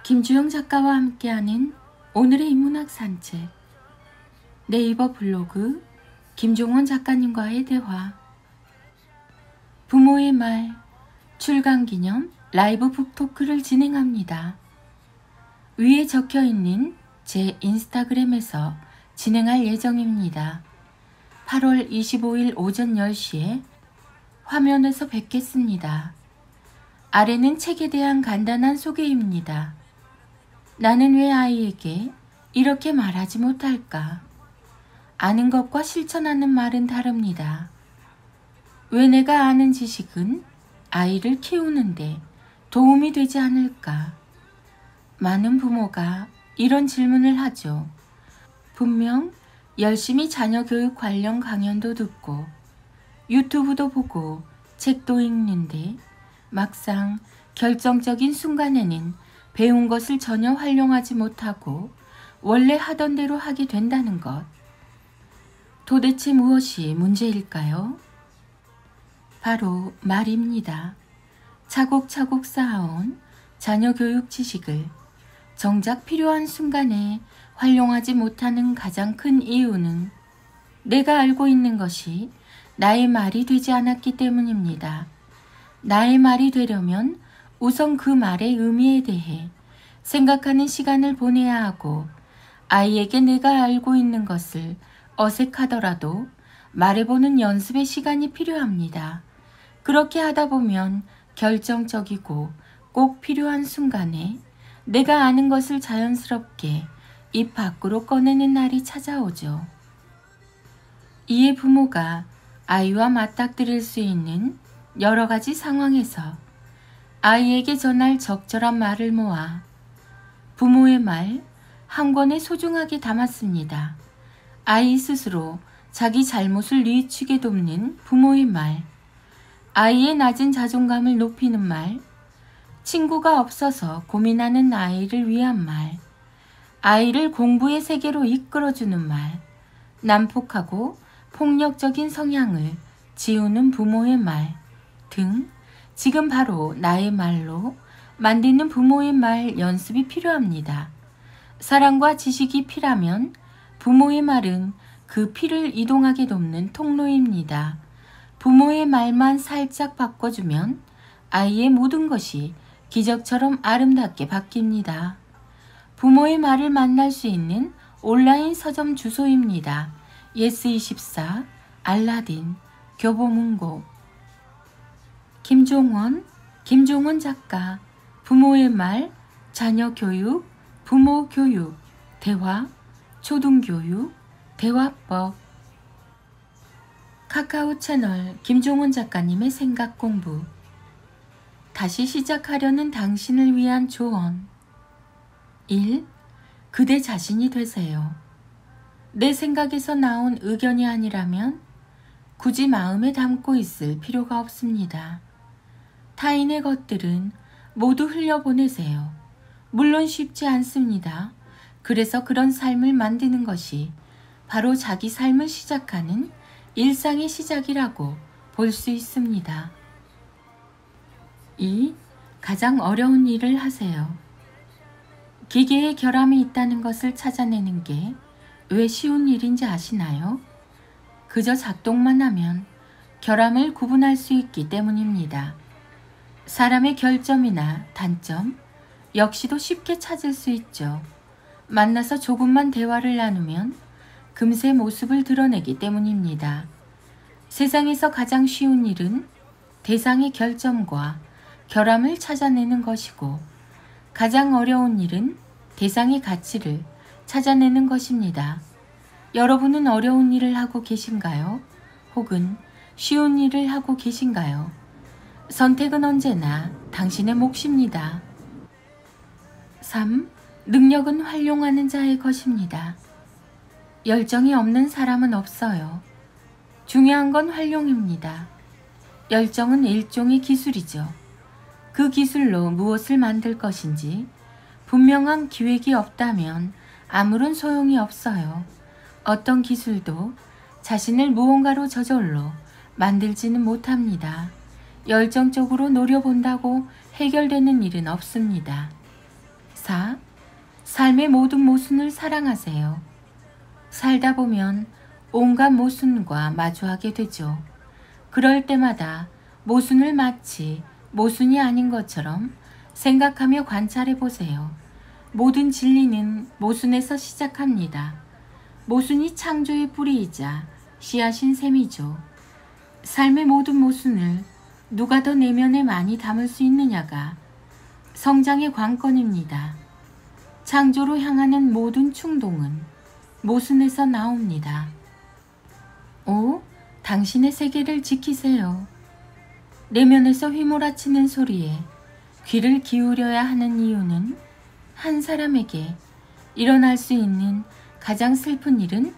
김주영 작가와 함께하는 오늘의 인문학 산책. 네이버 블로그 김종원 작가님과의 대화. 부모의 말 출간기념 라이브 북토크를 진행합니다. 위에 적혀있는 제 인스타그램에서 진행할 예정입니다. 8월 25일 오전 10시에 화면에서 뵙겠습니다. 아래는 책에 대한 간단한 소개입니다. 나는 왜 아이에게 이렇게 말하지 못할까? 아는 것과 실천하는 말은 다릅니다. 왜 내가 아는 지식은 아이를 키우는데 도움이 되지 않을까? 많은 부모가 이런 질문을 하죠. 분명 열심히 자녀 교육 관련 강연도 듣고 유튜브도 보고 책도 읽는데 막상 결정적인 순간에는 배운 것을 전혀 활용하지 못하고 원래 하던 대로 하게 된다는 것. 도대체 무엇이 문제일까요? 바로 말입니다. 차곡차곡 쌓아온 자녀 교육 지식을 정작 필요한 순간에 활용하지 못하는 가장 큰 이유는 내가 알고 있는 것이 나의 말이 되지 않았기 때문입니다. 나의 말이 되려면 우선 그 말의 의미에 대해 생각하는 시간을 보내야 하고 아이에게 내가 알고 있는 것을 어색하더라도 말해보는 연습의 시간이 필요합니다. 그렇게 하다 보면 결정적이고 꼭 필요한 순간에 내가 아는 것을 자연스럽게 입 밖으로 꺼내는 날이 찾아오죠. 이에 부모가 아이와 맞닥뜨릴 수 있는 여러 가지 상황에서 아이에게 전할 적절한 말을 모아 부모의 말 한 권에 소중하게 담았습니다. 아이 스스로 자기 잘못을 뉘우치게 돕는 부모의 말, 아이의 낮은 자존감을 높이는 말, 친구가 없어서 고민하는 아이를 위한 말, 아이를 공부의 세계로 이끌어주는 말, 난폭하고 폭력적인 성향을 지우는 부모의 말 등 지금 바로 나의 말로 만드는 부모의 말 연습이 필요합니다. 사랑과 지식이 피라면 부모의 말은 그 피를 이동하게 돕는 통로입니다. 부모의 말만 살짝 바꿔주면 아이의 모든 것이 기적처럼 아름답게 바뀝니다. 부모의 말을 만날 수 있는 온라인 서점 주소입니다. 예스24, 알라딘, 교보문고. 김종원 작가, 부모의 말, 자녀 교육, 부모 교육, 대화, 초등교육, 대화법. 카카오 채널 김종원 작가님의 생각 공부. 다시 시작하려는 당신을 위한 조언. 1. 그대 자신이 되세요. 내 생각에서 나온 의견이 아니라면 굳이 마음에 담고 있을 필요가 없습니다. 타인의 것들은 모두 흘려보내세요. 물론 쉽지 않습니다. 그래서 그런 삶을 만드는 것이 바로 자기 삶을 시작하는 일상의 시작이라고 볼 수 있습니다. 2. 가장 어려운 일을 하세요. 기계에 결함이 있다는 것을 찾아내는 게 왜 쉬운 일인지 아시나요? 그저 작동만 하면 결함을 구분할 수 있기 때문입니다. 사람의 결점이나 단점 역시도 쉽게 찾을 수 있죠. 만나서 조금만 대화를 나누면 금세 모습을 드러내기 때문입니다. 세상에서 가장 쉬운 일은 대상의 결점과 결함을 찾아내는 것이고 가장 어려운 일은 대상의 가치를 찾아내는 것입니다. 여러분은 어려운 일을 하고 계신가요? 혹은 쉬운 일을 하고 계신가요? 선택은 언제나 당신의 몫입니다. 3. 능력은 활용하는 자의 것입니다. 열정이 없는 사람은 없어요. 중요한 건 활용입니다. 열정은 일종의 기술이죠. 그 기술로 무엇을 만들 것인지 분명한 기획이 없다면 아무런 소용이 없어요. 어떤 기술도 자신을 무언가로 저절로 만들지는 못합니다. 열정적으로 노려본다고 해결되는 일은 없습니다. 4. 삶의 모든 모순을 사랑하세요. 살다 보면 온갖 모순과 마주하게 되죠. 그럴 때마다 모순을 마치 모순이 아닌 것처럼 생각하며 관찰해 보세요. 모든 진리는 모순에서 시작합니다. 모순이 창조의 뿌리이자 씨앗인 셈이죠. 삶의 모든 모순을 누가 더 내면에 많이 담을 수 있느냐가 성장의 관건입니다. 창조로 향하는 모든 충동은 모순에서 나옵니다. 5. 당신의 세계를 지키세요. 내면에서 휘몰아치는 소리에 귀를 기울여야 하는 이유는 한 사람에게 일어날 수 있는 가장 슬픈 일은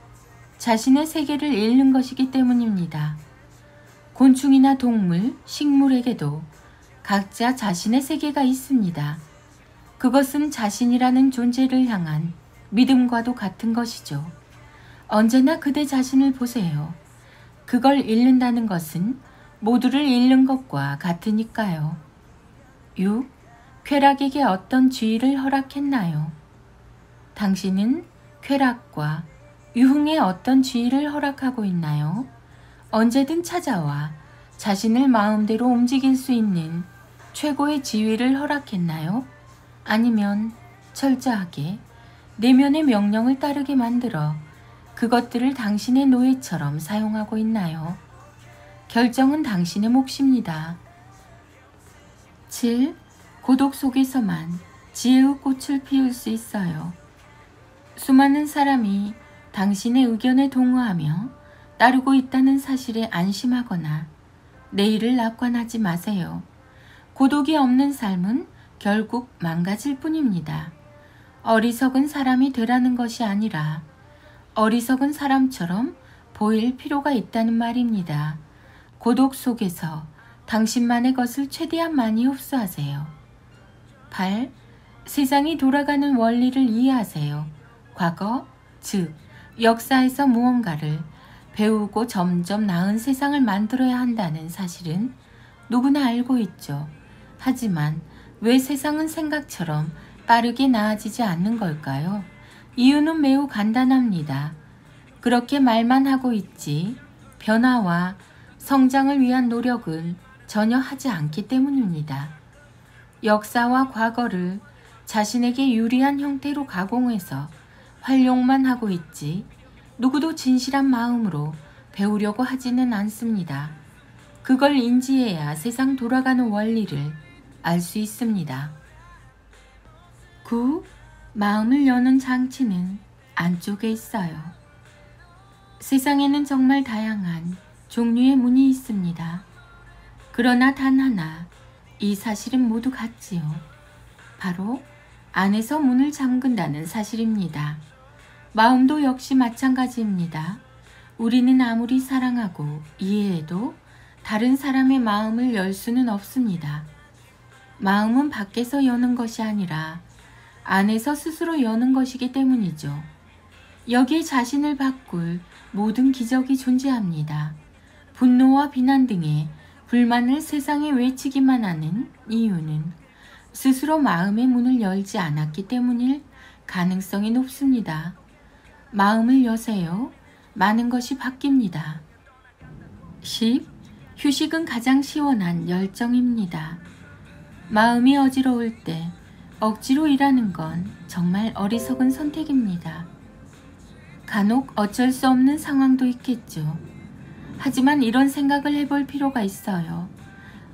자신의 세계를 잃는 것이기 때문입니다. 곤충이나 동물, 식물에게도 각자 자신의 세계가 있습니다. 그것은 자신이라는 존재를 향한 믿음과도 같은 것이죠. 언제나 그대 자신을 보세요. 그걸 잃는다는 것은 모두를 잃는 것과 같으니까요. 6. 쾌락에게 어떤 지위를 허락했나요? 당신은 쾌락과 유흥에 어떤 지위를 허락하고 있나요? 언제든 찾아와 자신을 마음대로 움직일 수 있는 최고의 지위를 허락했나요? 아니면 철저하게 내면의 명령을 따르게 만들어 그것들을 당신의 노예처럼 사용하고 있나요? 결정은 당신의 몫입니다. 7. 고독 속에서만 지혜의 꽃을 피울 수 있어요. 수많은 사람이 당신의 의견에 동의하며 따르고 있다는 사실에 안심하거나 내일을 낙관하지 마세요. 고독이 없는 삶은 결국 망가질 뿐입니다. 어리석은 사람이 되라는 것이 아니라 어리석은 사람처럼 보일 필요가 있다는 말입니다. 고독 속에서 당신만의 것을 최대한 많이 흡수하세요. 8. 세상이 돌아가는 원리를 이해하세요. 과거, 즉 역사에서 무언가를 배우고 점점 나은 세상을 만들어야 한다는 사실은 누구나 알고 있죠. 하지만 왜 세상은 생각처럼 빠르게 나아지지 않는 걸까요? 이유는 매우 간단합니다. 그렇게 말만 하고 있지 변화와 성장을 위한 노력은 전혀 하지 않기 때문입니다. 역사와 과거를 자신에게 유리한 형태로 가공해서 활용만 하고 있지 누구도 진실한 마음으로 배우려고 하지는 않습니다. 그걸 인지해야 세상 돌아가는 원리를 알 수 있습니다. 9. 마음을 여는 장치는 안쪽에 있어요. 세상에는 정말 다양한 종류의 문이 있습니다. 그러나 단 하나, 이 사실은 모두 같지요. 바로 안에서 문을 잠근다는 사실입니다. 마음도 역시 마찬가지입니다. 우리는 아무리 사랑하고 이해해도 다른 사람의 마음을 열 수는 없습니다. 마음은 밖에서 여는 것이 아니라 안에서 스스로 여는 것이기 때문이죠. 여기에 자신을 바꿀 모든 기적이 존재합니다. 분노와 비난 등의 불만을 세상에 외치기만 하는 이유는 스스로 마음의 문을 열지 않았기 때문일 가능성이 높습니다. 마음을 여세요. 많은 것이 바뀝니다. 10. 휴식은 가장 시원한 열정입니다. 마음이 어지러울 때 억지로 일하는 건 정말 어리석은 선택입니다. 간혹 어쩔 수 없는 상황도 있겠죠. 하지만 이런 생각을 해볼 필요가 있어요.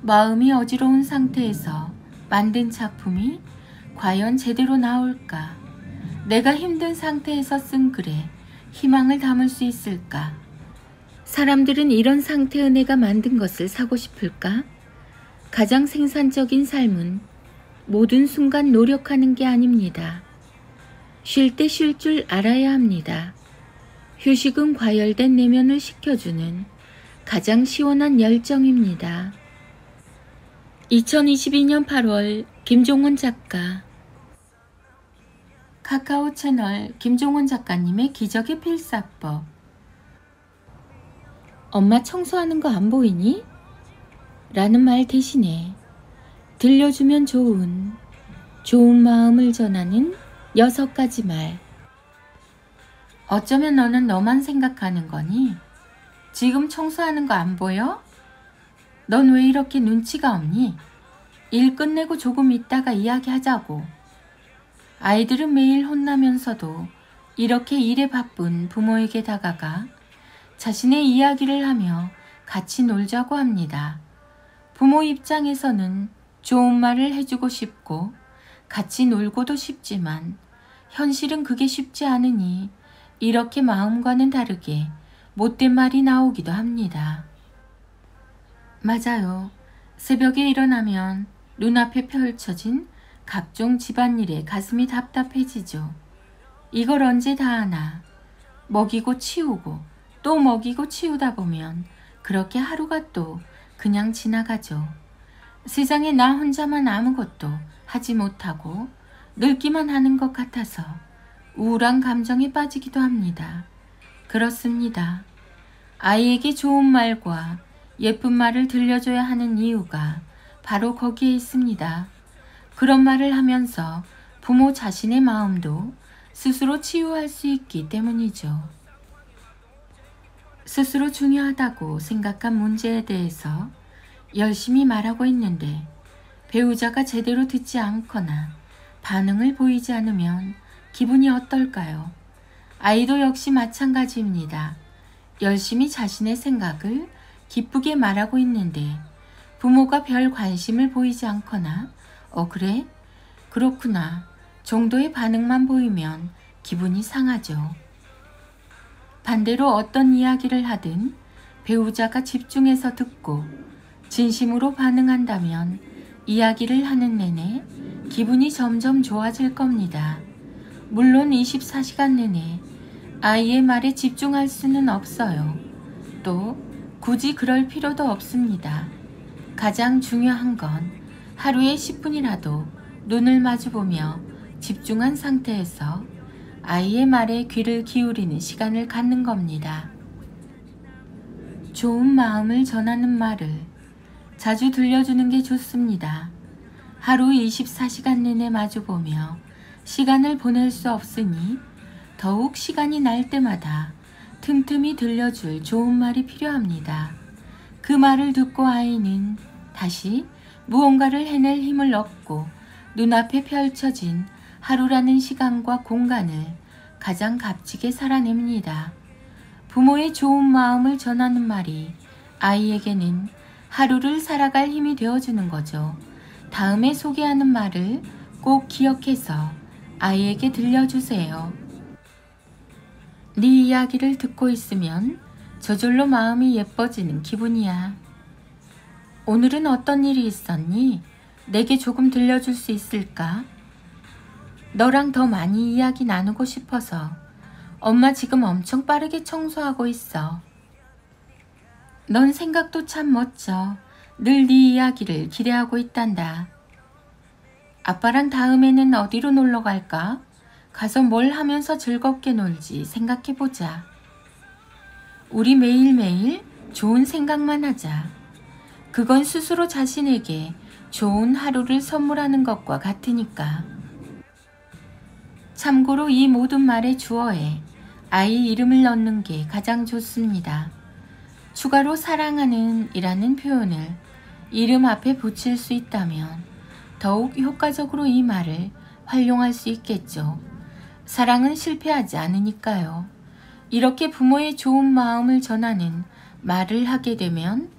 마음이 어지러운 상태에서 만든 작품이 과연 제대로 나올까? 내가 힘든 상태에서 쓴 글에 희망을 담을 수 있을까? 사람들은 이런 상태의 내가 만든 것을 사고 싶을까? 가장 생산적인 삶은 모든 순간 노력하는 게 아닙니다. 쉴 때 쉴 줄 알아야 합니다. 휴식은 과열된 내면을 식혀주는 가장 시원한 열정입니다. 2022년 8월 김종원 작가. 카카오 채널 김종원 작가님의 기적의 필사법. 엄마 청소하는 거 안 보이니? 라는 말 대신에 들려주면 좋은 좋은 마음을 전하는 6가지 말. 어쩌면 너는 너만 생각하는 거니? 지금 청소하는 거 안 보여? 넌 왜 이렇게 눈치가 없니? 일 끝내고 조금 있다가 이야기하자고. 아이들은 매일 혼나면서도 이렇게 일에 바쁜 부모에게 다가가 자신의 이야기를 하며 같이 놀자고 합니다. 부모 입장에서는 좋은 말을 해주고 싶고 같이 놀고도 싶지만 현실은 그게 쉽지 않으니 이렇게 마음과는 다르게 못된 말이 나오기도 합니다. 맞아요. 새벽에 일어나면 눈앞에 펼쳐진 각종 집안일에 가슴이 답답해지죠. 이걸 언제 다 하나. 먹이고 치우고 또 먹이고 치우다 보면 그렇게 하루가 또 그냥 지나가죠. 세상에 나 혼자만 아무것도 하지 못하고 늙기만 하는 것 같아서 우울한 감정에 빠지기도 합니다. 그렇습니다. 아이에게 좋은 말과 예쁜 말을 들려줘야 하는 이유가 바로 거기에 있습니다. 그런 말을 하면서 부모 자신의 마음도 스스로 치유할 수 있기 때문이죠. 스스로 중요하다고 생각한 문제에 대해서 열심히 말하고 있는데 배우자가 제대로 듣지 않거나 반응을 보이지 않으면 기분이 어떨까요? 아이도 역시 마찬가지입니다. 열심히 자신의 생각을 기쁘게 말하고 있는데 부모가 별 관심을 보이지 않거나 그래? 그렇구나 정도의 반응만 보이면 기분이 상하죠. 반대로 어떤 이야기를 하든 배우자가 집중해서 듣고 진심으로 반응한다면 이야기를 하는 내내 기분이 점점 좋아질 겁니다. 물론 24시간 내내 아이의 말에 집중할 수는 없어요. 또 굳이 그럴 필요도 없습니다. 가장 중요한 건 하루에 10분이라도 눈을 마주보며 집중한 상태에서 아이의 말에 귀를 기울이는 시간을 갖는 겁니다. 좋은 마음을 전하는 말을 자주 들려주는 게 좋습니다. 하루 24시간 내내 마주보며 시간을 보낼 수 없으니 더욱 시간이 날 때마다 틈틈이 들려줄 좋은 말이 필요합니다. 그 말을 듣고 아이는 다시 무언가를 해낼 힘을 얻고 눈앞에 펼쳐진 하루라는 시간과 공간을 가장 값지게 살아냅니다. 부모의 좋은 마음을 전하는 말이 아이에게는 하루를 살아갈 힘이 되어주는 거죠. 다음에 소개하는 말을 꼭 기억해서 아이에게 들려주세요. 네 이야기를 듣고 있으면 저절로 마음이 예뻐지는 기분이야. 오늘은 어떤 일이 있었니? 내게 조금 들려줄 수 있을까? 너랑 더 많이 이야기 나누고 싶어서 엄마 지금 엄청 빠르게 청소하고 있어. 넌 생각도 참 멋져. 늘 네 이야기를 기대하고 있단다. 아빠랑 다음에는 어디로 놀러 갈까? 가서 뭘 하면서 즐겁게 놀지 생각해보자. 우리 매일매일 좋은 생각만 하자. 그건 스스로 자신에게 좋은 하루를 선물하는 것과 같으니까. 참고로 이 모든 말의 주어에 아이 이름을 넣는 게 가장 좋습니다. 추가로 사랑하는 이라는 표현을 이름 앞에 붙일 수 있다면 더욱 효과적으로 이 말을 활용할 수 있겠죠. 사랑은 실패하지 않으니까요. 이렇게 부모의 좋은 마음을 전하는 말을 하게 되면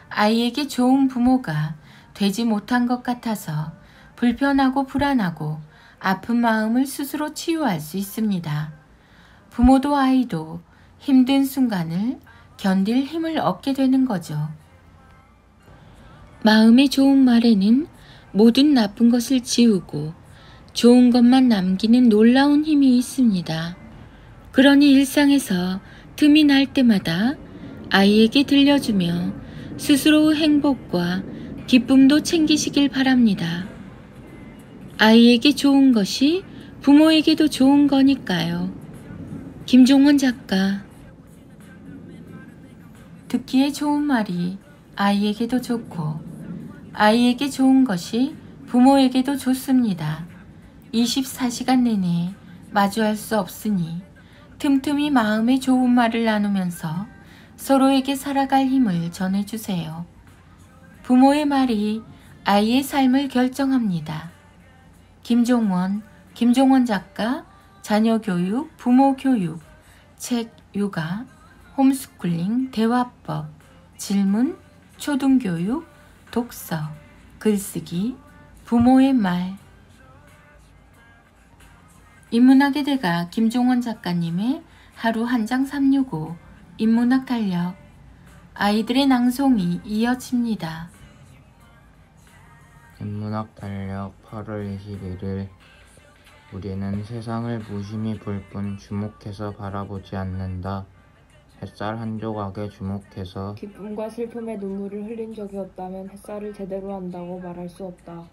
아이에게 좋은 부모가 되지 못한 것 같아서 불편하고 불안하고 아픈 마음을 스스로 치유할 수 있습니다. 부모도 아이도 힘든 순간을 견딜 힘을 얻게 되는 거죠. 마음의 좋은 말에는 모든 나쁜 것을 지우고 좋은 것만 남기는 놀라운 힘이 있습니다. 그러니 일상에서 틈이 날 때마다 아이에게 들려주며 스스로의 행복과 기쁨도 챙기시길 바랍니다. 아이에게 좋은 것이 부모에게도 좋은 거니까요. 김종원 작가. 듣기에 좋은 말이 아이에게도 좋고 아이에게 좋은 것이 부모에게도 좋습니다. 24시간 내내 마주할 수 없으니 틈틈이 마음의 좋은 말을 나누면서 서로에게 살아갈 힘을 전해주세요. 부모의 말이 아이의 삶을 결정합니다. 김종원 작가, 자녀교육, 부모교육, 책 육아, 홈스쿨링, 대화법, 질문, 초등교육, 독서, 글쓰기, 부모의 말. 인문학의 대가 김종원 작가님의 하루 한 장 365 인문학 달력. 아이들의 낭송이 이어집니다. 인문학 달력 8월 21일. 우리는 세상을 무심히 볼 뿐 주목해서 바라보지 않는다. 햇살 한 조각에 주목해서 기쁨과 슬픔의 눈물을 흘린 적이 없다면 햇살을 제대로 안다고 말할 수 없다.